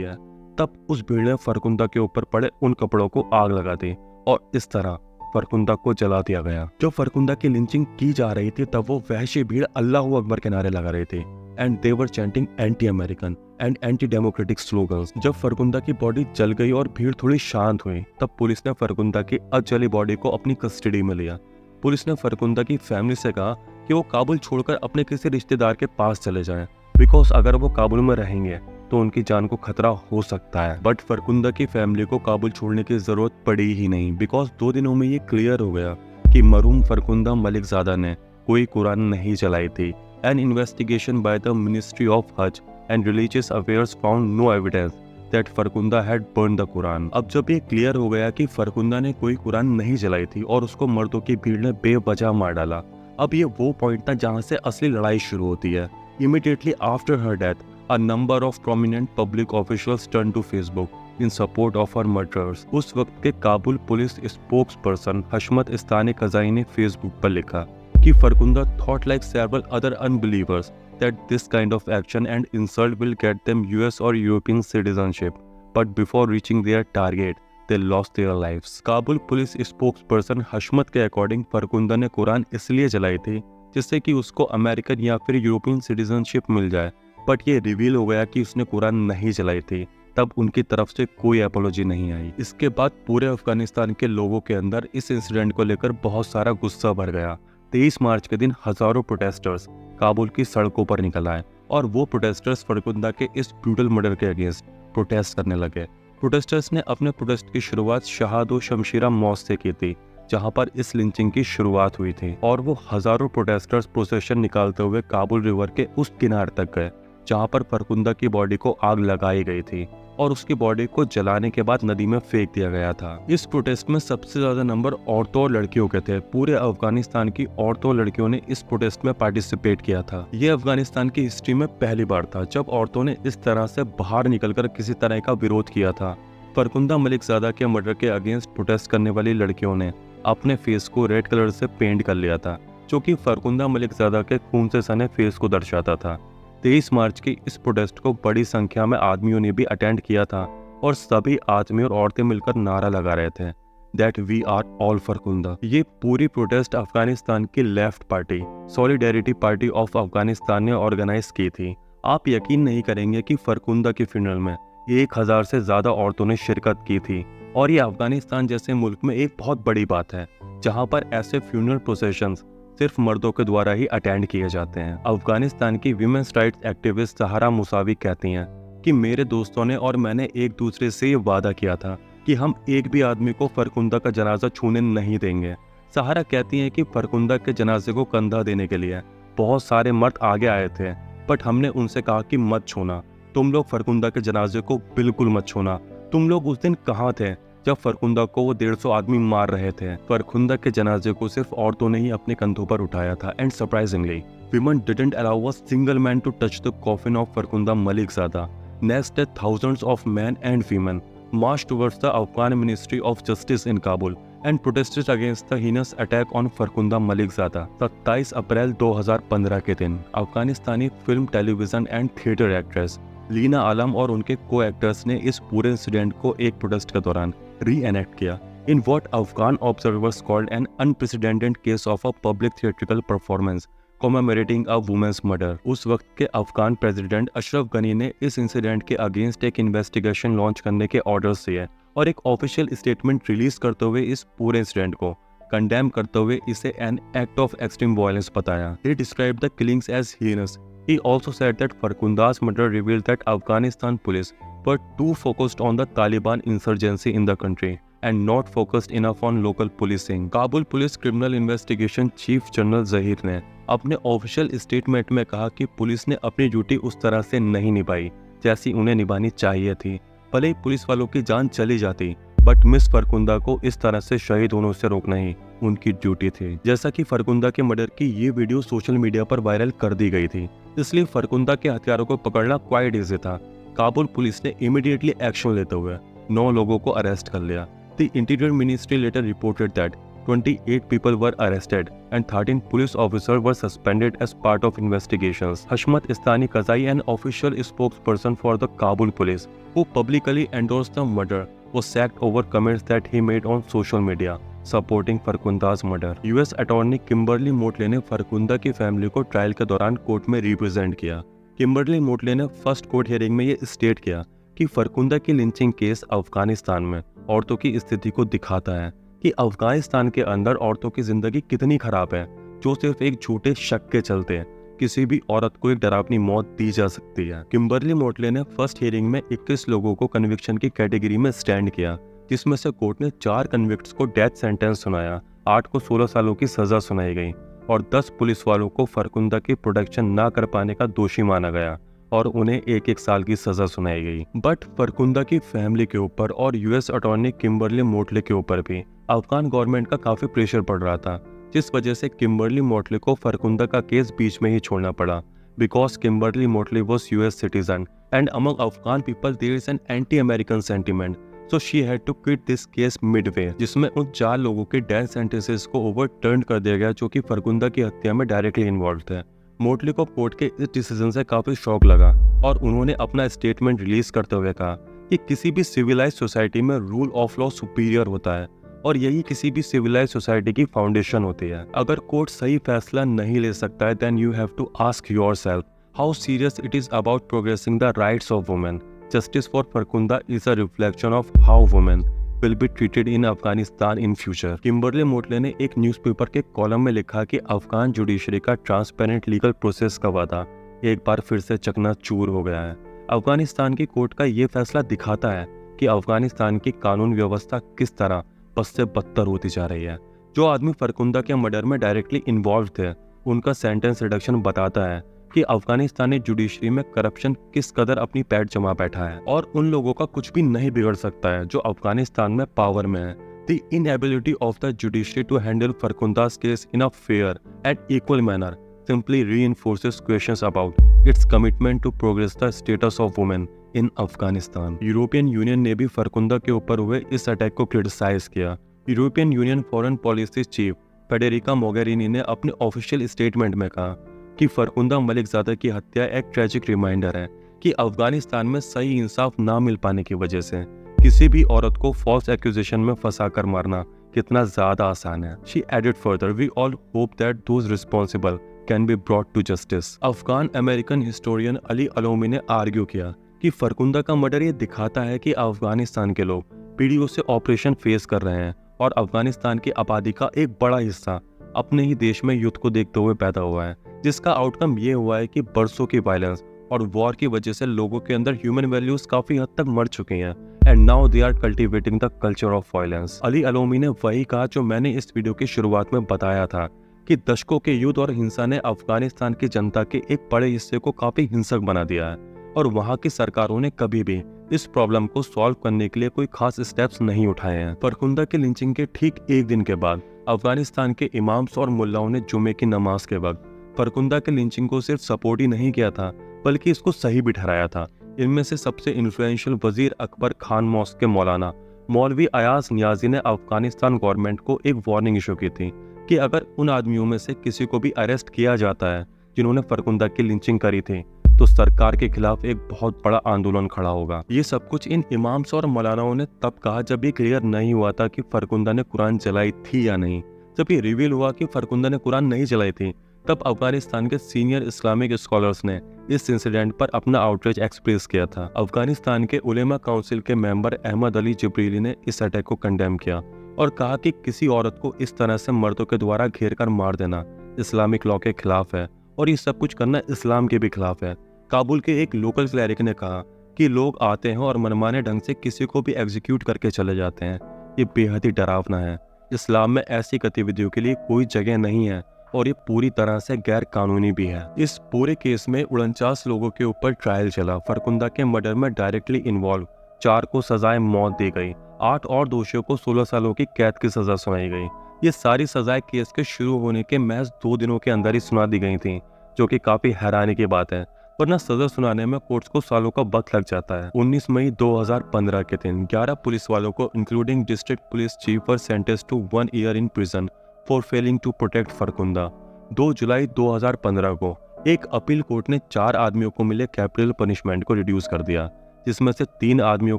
है, तब उस भीड़ ने फरकुंदा के ऊपर पड़े उन कपड़ों को आग लगा दी और इस तरह फरकुंदा को जला दिया गया। जब फरकुंदा की लिंचिंग की जा रही थी तब वो वहशी भीड़ अल्लाहू अकबर के नारे लगा रही थी and they were chanting anti American and anti democratic slogans. जब फरकुंदा की बॉडी जल गई और भीड़ थोड़ी शांत हुई तब पुलिस ने फरकुंदा की अधजली बॉडी को अपनी कस्टडी में लिया। पुलिस ने फरकुंदा की फैमिली से कहा कि वो काबुल छोड़कर अपने किसी रिश्तेदार के पास चले जाएं, बिकॉज अगर वो काबुल में रहेंगे तो उनकी जान को खतरा हो सकता है। बट फरकुंदा की फैमिली को काबुल छोड़ने की जरूरत पड़ी ही नहीं, बिकॉज 2 दिनों में ये क्लियर हो गया कि मरहूम फरकुंदा मलिकजादा ने कोई कुरान नहीं जलाई थी। An investigation by the Ministry of Hajj and Religious Affairs found no evidence that Farkhunda had burned the Quran। अब जब ये क्लियर हो गया कि फरकुंदा ने कोई कुरान नहीं जलाई थी और उसको मर्दों की भीड़ ने बेवजह मार डाला, अब ये वो पॉइंट था जहाँ से असली लड़ाई शुरू होती है। Immediately after her death, a number of prominent public officials turned to Facebook in support of her murderers। उस वक्त के Kabul police spokesperson Hashmat Stanekzai ने फेसबुक पर लिखा कि Farkhunda thought like several other unbelievers that this kind of action and insult will get them US or European citizenship, but before reaching their target, they lost their lives। Kabul police spokesperson हशमत के according Farkhunda ने कुरान इसलिए जलाई थी जिससे कि उसको American या फिर यूरोपियन सिटीजनशिप मिल जाए, बट ये रिवील हो गया कि उसने कुरान नहीं जलाई थी। तब उनकी तरफ से कोई एपोलॉजी नहीं आई। इसके बाद पूरे अफगानिस्तान के लोगों के अंदर इस इंसिडेंट को लेकर बहुत सारा गुस्सा भर गया। 23 मार्च के दिन हजारों प्रोटेस्टर्स काबुल की सड़कों पर निकल आए और वो प्रोटेस्टर्स फरकुंदा के इस ब्रूटल मर्डर के अगेंस्ट प्रोटेस्ट करने लगे। प्रोटेस्टर्स ने अपने प्रोटेस्ट की शुरुआत शहादो शमशीरा मॉस्क से की थी, जहां पर इस लिंचिंग की शुरुआत हुई थी, और वो हजारों प्रोटेस्टर्स प्रोसेशन निकालते हुए काबुल रिवर के उस किनारे तक गए जहां पर फरकुंदा की बॉडी को आग लगाई गई थी और उसकी बॉडी को जलाने के बाद नदी में फेंक दिया गया था। इस प्रोटेस्ट में सबसे ज्यादा नंबर औरतों और लड़कियों के थे। पूरे अफगानिस्तान की औरतों और लड़कियों ने इस प्रोटेस्ट में पार्टिसिपेट किया था। ये अफगानिस्तान की हिस्ट्री में पहली बार था जब औरतों ने इस तरह से बाहर निकलकर किसी तरह का विरोध किया था। फरकुंदा मलिकजादा के मर्डर के अगेंस्ट प्रोटेस्ट करने वाली लड़कियों ने अपने फेस को रेड कलर से पेंट कर लिया था, जो कि फरकुंदा मलिकजादा के खून से सने फेस को दर्शाता था। 23 मार्च की इस प्रोटेस्ट को बड़ी संख्या में आदमियों ने भी अटेंड किया था और सभी आदमी और औरतें मिलकर नारा लगा रहे थे that we are all Farkhunda. ये पूरी प्रोटेस्ट अफगानिस्तान की left party solidarity party of Afghanistan ने ऑर्गेनाइज की थी। आप यकीन नहीं करेंगे कि फरकुंदा के फ्यूनरल में 1000 से ज्यादा औरतों ने शिरकत की थी, और ये अफगानिस्तान जैसे मुल्क में एक बहुत बड़ी बात है जहाँ पर ऐसे फ्यूनरल प्रोसेशंस सिर्फ मर्दों के द्वारा ही अटेंड किए जाते हैं। अफगानिस्तान की विमेंस राइट्स एक्टिविस्ट सहारा मुसावी कहती हैं कि मेरे दोस्तों ने और मैंने एक दूसरे से ये वादा किया था कि हम एक भी आदमी को फरकुंदा का जनाजा छूने नहीं देंगे। सहारा कहती हैं कि फरकुंदा के जनाजे को कंधा देने के लिए बहुत सारे मर्द आगे आए थे, बट हमने उनसे कहा कि मत छूना, तुम लोग फरकुंदा के जनाजे को बिल्कुल मत छूना। तुम लोग उस दिन कहाँ थे जब फरकुंदा को वो 150 आदमी मार रहे थे? फरकुंदा के जनाजे को सिर्फ औरतों ने ही अपने कंधों पर उठाया था, and surprisingly women didn't allow a single man to touch the coffin of Farkhunda Malikzada. Next day, thousands of men and women marched towards the Afghan Ministry of Justice in Kabul and protested against the heinous attack on Farkhunda Malikzada. 27 अप्रैल 2015 के दिन अफगानिस्तानी film, television and theatre actress Leena Alam और उनके को actors ने इस पूरे इंसिडेंट को एक प्रोटेस्ट के दौरान री एनेक्ट किया in what Afghan observers called an unprecedented case of a public theatrical performance commemorating a woman's murder. उस वक्त के अफगान प्रेसिडेंट अशरफ गनी ने इस इंसिडेंट के अगेंस्ट एक इन्वेस्टिगेशन लॉन्च करने के ऑर्डर्स दिए और एक ऑफिशियल स्टेटमेंट रिलीज करते हुए इस पूरे इंसिडेंट को कंडेम करते हुए इसे an act of extreme violence बताया। He described the killings as heinous. He also said that Farkunda's murder revealed that Afghanistan police were too focused on the Taliban insurgency in the country and not focused enough on local policing. Kabul police criminal investigation chief general Zaheer ने अपने official statement में कहा कि police ने अपनी duty उस तरह से नहीं निभाई जैसी उन्हें निभानी चाहिए थी। भले ही पुलिस वालों की जान चली जाती, बट मिस फरकुंदा को इस तरह से शहीद होने से रोकना ही उनकी ड्यूटी थी। जैसा कि फरकुंदा के मर्डर की ये वीडियो सोशल मीडिया पर वायरल कर दी गई थी, इसलिए फरकुंदा के हथियारों को पकड़ना क्वाइट इजी था। काबुल पुलिस ने इमीडिएटली एक्शन लेते हुए 9 लोगों को अरेस्ट कर लिया। The interior ministry later reported that 28 people were arrested and 13 police officers were suspended as part of investigations. Hashmat Istani Kazai, an official spokesperson for the Kabul police, who publicly endorsed the murder, was sacked over comments that he made on social media supporting Farkunda's murder. US attorney Kimberley Motley ने फरकुंदा की family को trial के दौरान court में represent किया। Kimberly Motley ने first court hearing में ये स्टेट किया कि फरकुंदा की लिंचिंग केस अफगानिस्तान में औरतों की स्थिति को दिखाता है कि अफगानिस्तान के अंदर औरतों की जिंदगी कितनी खराब है, जो सिर्फ एक झूठे शक के चलते किसी भी औरत को एक डरावनी मौत दी जा सकती है। किम्बरली मोटले ने फर्स्ट हियरिंग में 21 लोगों को कन्विक्शन की कैटेगरी में स्टैंड किया, जिसमें से कोर्ट ने 4 कन्विक्ट्स को डेथ सेंटेंस सुनाया, 8 को 16 सालों की सजा सुनाई गई और 10 पुलिस वालों को फरकुंदा की प्रोटेक्शन न कर पाने का दोषी माना गया और उन्हें 1-1 साल की सजा सुनाई गई। बट फरकुंदा की फैमिली के ऊपर और यूएस अटॉर्नी किम्बरली मोटले के ऊपर भी अफगान गवर्नमेंट का काफी प्रेशर पड़ रहा था, जिस वजह से किम्बरली मोटले को फरकुंदा का केस बीच में ही छोड़ना पड़ा। Because Kimberley Motley was US citizen and among Afghan people there is an anti American sentiment, so she had to quit this case midway, जिसमें उन 4 लोगों के डेथ सेंटेंसेस को ओवरटर्न कर दिया गया जो कि फरकुंदा की हत्या में डायरेक्टली इन्वॉल्व थे। मोटले को कोर्ट के इस डिसीजन से काफी शॉक लगा और उन्होंने अपना स्टेटमेंट रिलीज करते हुए कहा कि किसी भी सिविलाइज सोसाइटी में रूल ऑफ लॉ सुपीरियर होता है और यही किसी भी सिविलाइज सोसाइटी की फाउंडेशन होती है। अगर कोर्ट सही फैसला नहीं ले सकता है, then you have to ask yourself how serious it is about progressing the rights of women. Justice for Farkhunda is a reflection of how women will be treated in Afghanistan in future. Kimberly Motley ने एक newspaper के column में लिखा कि Afghan judiciary का transparent legal process का वादा एक बार फिर से चकनाचूर हो गया है। अफगानिस्तान की कोर्ट का ये फैसला दिखाता है कि अफगानिस्तान की कानून व्यवस्था किस तरह बस से बदतर होती जा रही है। जो आदमी फरकुंदा के मर्डर में डायरेक्टली इन्वॉल्व थे, उनका सेंटेंस रिडक्शन बताता है कि अफगानिस्तानी जुडिशरी में करप्शन किस कदर अपनी पैठ जमा बैठा है और उन लोगों का कुछ भी नहीं बिगड़ सकता है जो अफगानिस्तान में पावर में है। The inability of the judiciary to handle Farkunda's case in a fair and equal manner simply reinforces questions about its commitment to progress the status of women in Afghanistan. European union ने भी फरकुंदा के ऊपर हुए इस attack को criticise किया। European Union foreign policy chief Federica Mogherini ने अपने ऑफिशियल स्टेटमेंट में कहा कि फरकुंदा मलिकज़ादा की हत्या एक ट्रेजिक रिमाइंडर है कि अफगानिस्तान में सही इंसाफ ना मिल पाने की वजह से किसी भी औरत को फॉल्स एक्यूजेशन में फंसाकर मारना कितना ज्यादा आसान है। She added further, we all hope that those responsible can be brought to justice. Afghan American historian Ali अलोमी ने आर्ग्यू किया कि फरकुंदा का मर्डर ये दिखाता है कि अफगानिस्तान के लोग पीढ़ियों से ऑपरेशन फेस कर रहे हैं और अफगानिस्तान की आबादी का एक बड़ा हिस्सा अपने ही देश में युद्ध को देखते हुए पैदा हुआ है, जिसका आउटकम ये हुआ है कि बरसों की वायलेंस और वॉर की वजह से लोगों के अंदर ह्यूमन वैल्यूज काफी हद तक मर चुके हैं and now they are cultivating the culture of violence. Ali अलोमी ने वही कहा जो मैंने इस वीडियो की शुरुआत में बताया था कि दशकों के युद्ध और हिंसा ने अफगानिस्तान की जनता के एक बड़े हिस्से को काफी हिंसक बना दिया है और वहाँ की सरकारों ने कभी भी इस प्रॉब्लम को सॉल्व करने के लिए कोई खास स्टेप्स नहीं उठाए हैं। फरकुंदा के लिंचिंग के ठीक एक दिन के बाद अफगानिस्तान के इमाम्स और मुल्लाओं ने जुमे की नमाज के वक्त फरकुंदा के लिंचिंग को सिर्फ सपोर्ट ही नहीं किया था बल्कि इसको सही भी ठहराया था। इनमें से सबसे इन्फ्लुएंशियल वजीर अकबर खान मॉस्क के मौलाना मौलवी अयाज नियाजी ने अफगानिस्तान गवर्नमेंट को एक वार्निंग इशू की थी कि अगर उन आदमियों में से किसी को भी अरेस्ट किया जाता है जिन्होंने फरकुंदा की लिंचिंग करी थी तो सरकार के खिलाफ एक बहुत बड़ा आंदोलन खड़ा होगा। ये सब कुछ इन इमाम्स और मौलानाओं ने तब कहा जब ये क्लियर नहीं हुआ था कि फरकुंदा ने कुरान जलाई थी या नहीं। जब ये रिवील हुआ कि फरकुंदा ने कुरान नहीं जलाई थी तब अफगानिस्तान के सीनियर इस्लामिक स्कॉलर्स ने इस इंसिडेंट पर अपना आउटरीच एक्सप्रेस किया था। अफगानिस्तान के उलेमा काउंसिल के मेंबर अहमद अली जिब्रीली ने इस अटैक को कंडेम किया और कहा कि किसी औरत को इस तरह से मर्दों के द्वारा घेर कर मार देना इस्लामिक लॉ के खिलाफ है और ये सब कुछ करना इस्लाम के भी खिलाफ है। काबुल के एक लोकल क्लैरिक ने कहा कि लोग आते हैं और मनमाने ढंग से किसी को भी एग्जीक्यूट करके चले जाते हैं। ये बेहद ही डरावना है। इस्लाम में ऐसी गतिविधियों के लिए कोई जगह नहीं है और ये पूरी तरह से गैर कानूनी भी है। इस पूरे केस में 49 लोगों के ऊपर ट्रायल चला। फरकुंदा के मर्डर में डायरेक्टली इन्वॉल्व 4 को सजाए मौत दी गई। 8 और दोषियों को 16 सालों की कैद की सजा सुनाई गई। ये सारी सजाएं केस के शुरू होने के महज 2 दिनों के अंदर ही सुना दी गई थी, जो कि काफी हैरानी की बात है, वरना सजा सुनाने में कोर्ट्स को सालों का वक्त लग जाता है। 19 मई 2015 के दिन 11 पुलिस वालों को including district police chief were sentence to 1 year in prison for failing to protect Farkhunda. 2 जुलाई 2015 को एक अपील कोर्ट ने 4 आदमियों को मिले कैपिटल पनिशमेंट को रिड्यूस कर दिया, जिसमें से 3 आदमियों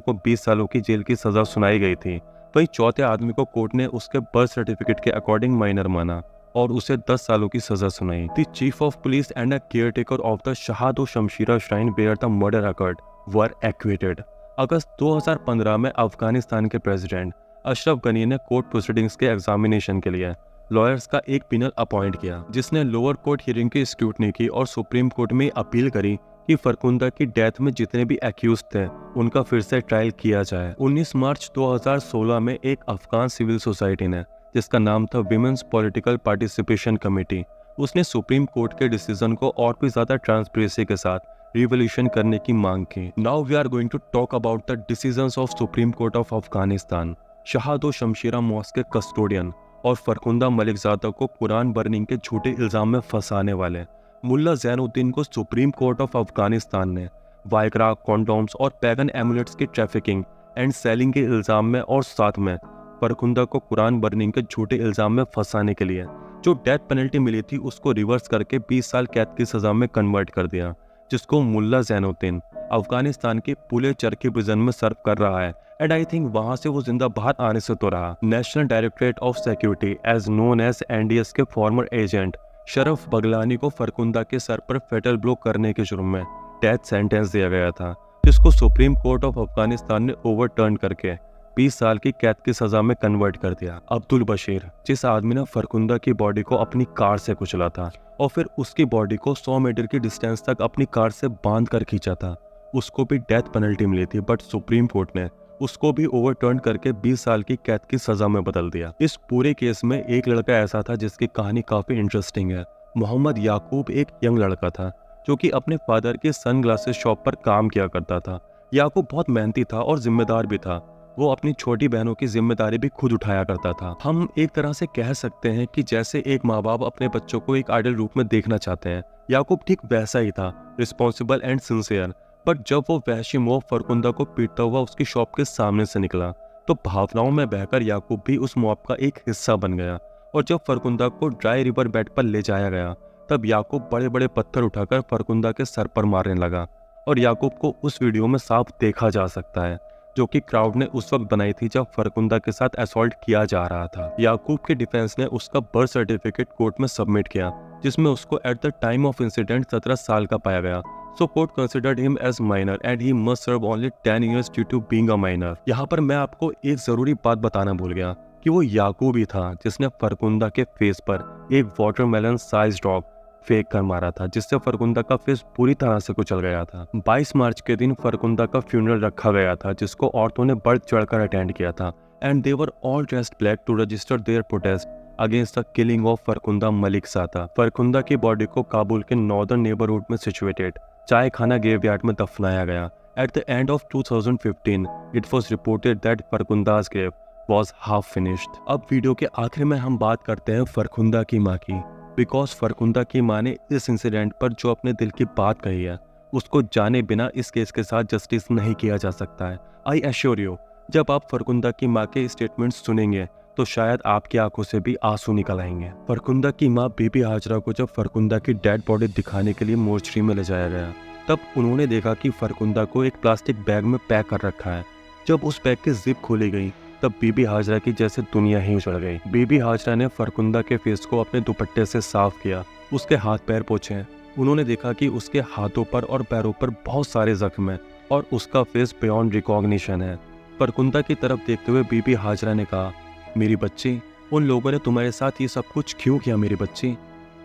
को 20 सालों की जेल की सजा सुनाई गई थी। वहीं चौथे आदमी को कोर्ट ने उसके बर्थ सर्टिफिकेट के अकॉर्डिंग माइनर माना और उसे 10 सालों की सजा सुनाई। The chief of police and a caretaker of the Shahdo Shamshira shrine where the murder occurred were acquitted. अगस्त 2015 में अफगानिस्तान के प्रेसिडेंट अशरफ गनी ने कोर्ट प्रोसीडिंग्स के एग्जामिनेशन के लिए लॉयर्स का एक पैनल अपॉइंट किया, जिसने लोअर कोर्ट हियरिंग की स्क्रूटनी की और सुप्रीम कोर्ट में अपील करी कि फरकुंदा की डेथ में जितने भी एक्यूज थे उनका फिर से ट्रायल किया जाए। 19 मार्च 2016 में एक अफगान सिविल सोसाइटी ने, जिसका नाम था विमेंस पॉलिटिकल पार्टिसिपेशन कमेटी, उसने सुप्रीम कोर्ट के डिसीजन को और भी ज्यादा ट्रांसपेरेंसी के साथ रिवोल्यूशन करने की मांग की। Now we are going to talk about the decisions of supreme court of Afghanistan. Shahdo Shamshira mosque के कस्टोडियन और फरकुंदा मलिकजादा को कुरान बर्निंग के झूठे इल्जाम में फंसाने वाले मुल्ला जैनुद्दीन को सुप्रीम कोर्ट ऑफ अफगानिस्तान ने वाइग्रा, कॉन्डोम्स और पैगन एमुलेट्स की ट्रैफिकिंग एंड सेलिंग के इल्जाम में और साथ में फरकुंदा को कुरान बर्निंग के झूठे इल्जाम में फंसाने के लिए जो डेथ पेनल्टी मिली थी उसको रिवर्स करके 20 साल कैद की सजा में कन्वर्ट कर दिया, जिसको मुल्ला जैनुद्दीन अफगानिस्तान के पुले चरकी प्रिजन में सर्व कर रहा है। एंड आई थिंक वहां से वो जिंदा बाहर आने से तो रहा। National directorate of security as known as NDS के फॉर्मर एजेंट शरफ बगलानी को फरकुंदा के सर पर फेटल ब्लो करने के जुर्म में डेथ सेंटेंस दिया गया था, जिसको सुप्रीम कोर्ट ऑफ अफगानिस्तान ने ओवरटर्न करके 20 साल की कैद की सजा में कन्वर्ट कर दिया। अब्दुल बशीर, जिस आदमी ने फरकुंदा की बॉडी को अपनी कार से कुचला था और फिर उसकी बॉडी को 100 मीटर की डिस्टेंस तक अपनी कार से बांध कर खींचा था, उसको भी डेथ पेनल्टी मिली थी, बट सुप्रीम कोर्ट ने उसको भी ओवरटर्न करके 20 साल की कैद की सजा में बदल दिया। इस पूरे केस में एक लड़का ऐसा था जिसकी कहानी काफी इंटरेस्टिंग है। मोहम्मद याकूब एक यंग लड़का था जो कि अपने फादर के सनग्लासेस शॉप पर काम किया करता था। याकूब बहुत मेहनती था और जिम्मेदार भी था। वो अपनी छोटी बहनों की जिम्मेदारी भी खुद उठाया करता था। हम एक तरह से कह सकते हैं कि जैसे एक माँ बाप अपने बच्चों को एक आइडल रूप में देखना चाहते हैं, याकूब ठीक वैसा ही था, रिस्पॉन्सिबल एंड सिंसियर। बट जब वो वहशी मॉब फरकुंदा को पीटता हुआ उसकी शॉप के सामने से निकला तो भावनाओं में बहकर याकूब भी उस मॉब का एक हिस्सा बन गया। और जब फरकुंदा को ड्राई रिवर बेड पर ले जाया गया तब याकूब बड़े बड़े पत्थर उठाकर फरकुंदा के सर पर मारने लगा। और याकूब को उस वीडियो में साफ देखा जा सकता है, जो कि क्राउड ने उस वक्त बनाई थी जब फरकुंदा के साथ असॉल्ट किया जा रहा था। याकूब के डिफेंस ने उसका बर्थ सर्टिफिकेट कोर्ट में सबमिट किया, जिसमें उसको at the time of incident 17 साल का पाया गया। So court considered him as minor and he must serve only 10 years due to being a minor। यहाँ पर मैं आपको एक जरूरी बात बताना भूल गया कि वो याकूब ही था जिसने फरकुंदा के फेस पर एक वाटरमेलन साइज ड्रॉप फेंक कर मारा था, जिससे फरकुंदा का फेस पूरी तरह से कुचल गया था। 22 मार्च के दिन फरकुंदा का फ्यूनरल रखा गया था, जिसको औरतों ने बढ़ चढ़कर अटेंड किया था and they were all dressed black to register their protest against the killing of Farkhunda Malikzada. Farkhunda की बॉडी को काबुल के नॉर्दर्न नेबरहुड में सिचुएटेड चाय खाना ग्रेवयार्ड में दफनाया गया। At the end of 2015 it was reported that Farkhunda's grave was half finished। अब वीडियो के आखिर में हम बात करते हैं फरकुंदा की माँ की, बिकॉज फरकुंदा की माँ ने इस इंसिडेंट पर जो अपने दिल की बात कही है उसको जाने बिना इस केस के साथ जस्टिस नहीं किया जा सकता है। आई एश्योर यू जब आप फरकुंदा की माँ के स्टेटमेंट सुनेंगे तो शायद आपकी आंखों से भी आंसू निकल आएंगे। फरकुंदा की माँ बीबी हाजरा को जब फरकुंदा की डेड बॉडी दिखाने के लिए मोर्चरी में ले जाया गया, तब उन्होंने देखा कि फरकुंदा को एक प्लास्टिक बैग में पैक कर रखा है। जब उस बैग की जिप खोली गई तब बीबी हाजरा की जैसे दुनिया ही उजड़ गई। बीबी हाजरा ने फरकुंदा के फेस को अपने दुपट्टे से साफ किया, उसके हाथ पैर पोंछे। उन्होंने देखा कि उसके हाथों पर और पैरों पर बहुत सारे जख्म हैं और उसका फेस बियॉन्ड रिकॉग्निशन है। फरकुंदा की तरफ देखते हुए बीबी हाजरा ने कहा, मेरी बच्ची, उन लोगों ने तुम्हारे साथ ये सब कुछ क्यों किया मेरी बच्ची?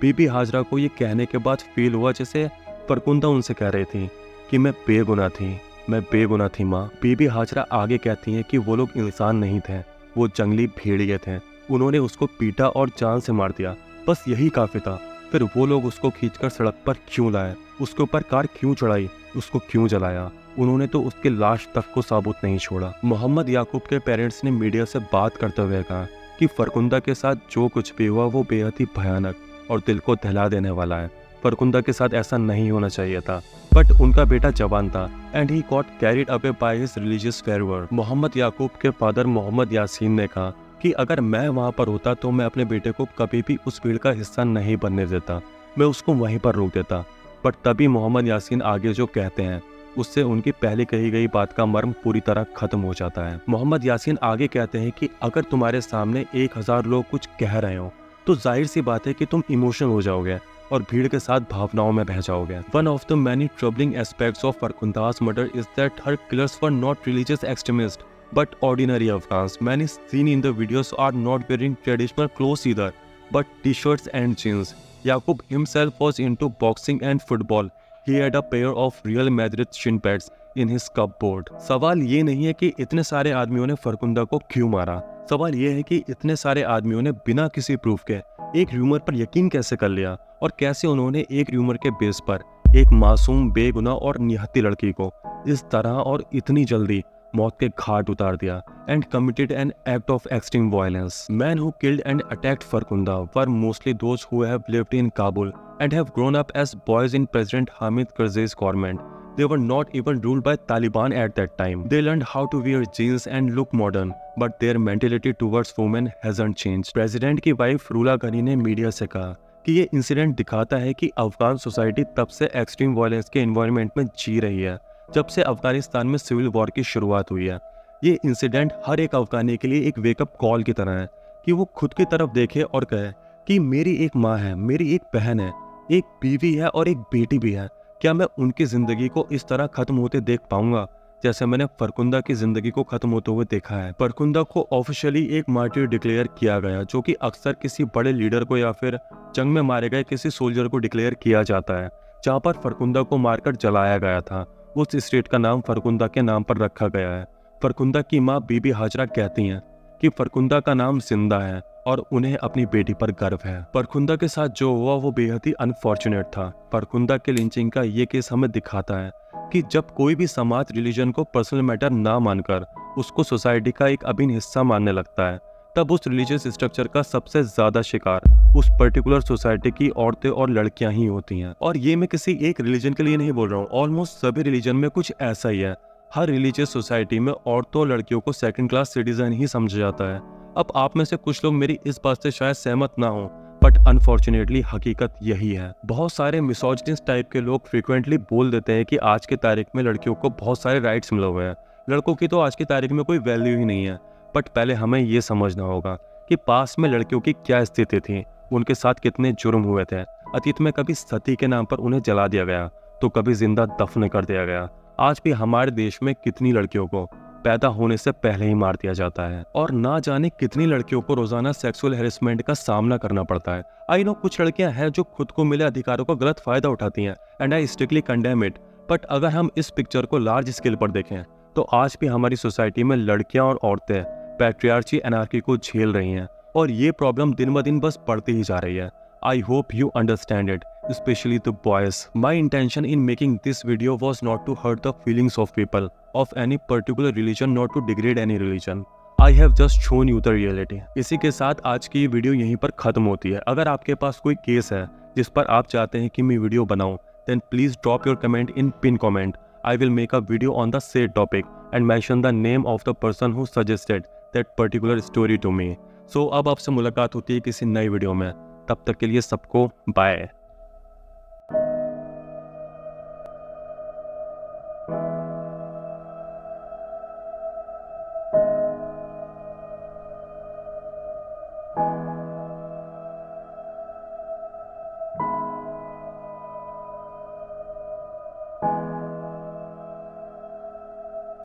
बीबी हाजरा को ये कहने के बाद फील हुआ जैसे फरकुंदा उनसे कह रही थी कि मैं बेगुनाह थी माँ। बीबी हाजरा आगे कहती हैं कि वो लोग इंसान नहीं थे, वो जंगली भेड़िए थे। उन्होंने उसको पीटा और जान से मार दिया, बस यही काफी था। फिर वो लोग उसको खींचकर सड़क पर क्यों लाए, उसके ऊपर कार क्यों चढ़ाई, उसको क्यों जलाया? उन्होंने तो उसकी लाश तक को साबुत नहीं छोड़ा। मोहम्मद याकूब के पेरेंट्स ने मीडिया से बात करते हुए कहा कि फरकुंदा के साथ जो कुछ भी हुआ वो बेहद ही भयानक और दिल को दहला देने वाला है। फरकुंदा के साथ ऐसा नहीं होना चाहिए था, बट उनका बेटा जवान था and he got carried away by his religious fervour. Mohammad Yaqub के फादर मोहम्मद यासीन ने कहा कि अगर मैं वहां पर होता तो मैं अपने बेटे को कभी भी उस भीड़ का हिस्सा नहीं बनने देता, मैं उसको वहीं पर रोक देता। बट तभी मोहम्मद यासीन आगे जो कहते हैं उससे उनकी पहले कही गई बात का मर्म पूरी तरह खत्म हो जाता है। मोहम्मद यासीन आगे कहते हैं कि अगर तुम्हारे सामने 1000 लोग कुछ कह रहे हो तो जाहिर सी बात है कि तुम इमोशनल हो जाओगे और भीड़ के साथ भावनाओं में बह जाओगे। One of the many troubling aspects of Farkunda's murder is that her killers were not religious extremists, but ordinary Afghans. Many seen in the videos are not wearing traditional clothes either, but t-shirts and jeans. Yaqub himself was into boxing and football. He had a pair of Real Madrid shin pads in his cupboard. सवाल ये नहीं है कि इतने सारे आदमियों ने फरकुंदा को क्यों मारा, सवाल ये है कि इतने सारे आदमियों ने बिना किसी प्रूफ के एक र्यूमर पर यकीन कैसे कर लिया और कैसे उन्होंने एक र्यूमर के बेस पर एक मासूम, बेगुनाह और निहत्ती लड़की को इस तरह और इतनी जल्दी मौत के घाट उतार दिया and committed an act of extreme violence. Men who killed and attacked Farkunda were mostly those who have lived in Kabul and have grown up as boys in President Hamid Karzai's government. They were not even ruled by Taliban at that time. They learned how to wear jeans and look modern, but their mentality towards women hasn't changed. President की wife रूला Ghani ने media से कहा कि ये incident दिखाता है कि Afghan society तब से एक्सट्रीम वायलेंस के एनवायरनमेंट में जी रही है जब से अफगानिस्तान में सिविल वॉर की शुरुआत हुई है। ये इंसिडेंट हर एक अफगानी के लिए एक वेकअप कॉल की तरह है कि वो खुद की तरफ देखे और कहे कि मेरी एक माँ है, मेरी एक बहन है, एक बीवी है और एक बेटी भी है। क्या मैं उनकी जिंदगी को इस तरह खत्म होते देख पाऊंगा जैसे मैंने फरकुंदा की जिंदगी को खत्म होते हुए देखा है? फरकुंदा को ऑफिशियली एक मार्टिर डिक्लेयर किया गया, जो कि अक्सर किसी बड़े लीडर को या फिर जंग में मारे गए किसी सोल्जर को डिक्लेयर किया जाता है। जहाँ पर फरकुंदा को मारकर जलाया गया था उस स्टेट का नाम फरकुंदा के नाम पर रखा गया है। फरकुंदा की माँ बीबी हाजरा कहती हैं कि फरकुंदा का नाम जिंदा है और उन्हें अपनी बेटी पर गर्व है। फरकुंदा के साथ जो हुआ वो बेहद ही अनफॉर्चुनेट था। फरकुंदा के लिंचिंग का ये केस हमें दिखाता है कि जब कोई भी समाज रिलीजन को पर्सनल मैटर ना मानकर उसको सोसाइटी का एक अभिन्न हिस्सा मानने लगता है, तब उस रिलीजियस स्ट्रक्चर का सबसे ज्यादा शिकार उस पर्टिकुलर सोसाइटी की औरतें और लड़कियां ही होती हैं। और ये मैं किसी एक रिलीजन के लिए नहीं बोल रहा हूँ, ऑलमोस्ट सभी रिलीजन में कुछ ऐसा ही है। हर रिलीजियस सोसाइटी में औरतों और लड़कियों को सेकंड क्लास सिटीजन ही समझा जाता है। अब आप में से कुछ लोग मेरी इस बात से शायद सहमत ना हो, बट अनफॉर्चुनेटली हकीकत यही है। बहुत सारे मिसोजिनिस्ट टाइप के लोग फ्रीक्वेंटली बोल देते हैं कि आज की तारीख में लड़कियों को बहुत सारे राइट्स मिले हुए हैं, लड़कों की तो आज की तारीख में कोई वैल्यू ही नहीं है। बट पहले हमें ये समझना होगा कि पास में लड़कियों की क्या स्थिति थी, उनके साथ कितने जुर्म हुए थे। अतीत में कभी सती के नाम पर उन्हें जला दिया गया तो कभी जिंदा दफन कर दिया गया। आज भी हमारे देश में कितनी लड़कियों को पैदा होने से पहले ही मार दिया जाता है और ना जाने कितनी लड़कियों को रोजाना सेक्सुअल हैरेसमेंट का सामना करना पड़ता है। आई नो कुछ लड़कियां हैं जो खुद को मिले अधिकारों का गलत फायदा उठाती हैं and I strictly condemn it. But अगर हम इस पिक्चर को लार्ज स्केल पर देखें तो आज भी हमारी सोसाइटी में लड़कियां और औरतें पैट्रियार्ची एनार्की को झेल रही हैं और ये प्रॉब्लम दिन ब दिन बस बढ़ती ही जा रही है। I hope you understand it, especially the boys. My intention in making this video was not to hurt the feelings of people of any particular religion, not to degrade any religion. I have just shown you the reality. इसी के साथ आज की ये video यहीं पर खत्म होती है। अगर आपके पास कोई केस है जिस पर आप चाहते हैं कि मैं वीडियो बनाऊं, then please drop your comment in pin comment. I will make a video on the said topic and mention the name of the person who suggested that particular story to me. So अब आपसे मुलाकात होती है किसी नई video में, तब तक के लिए सबको बाय।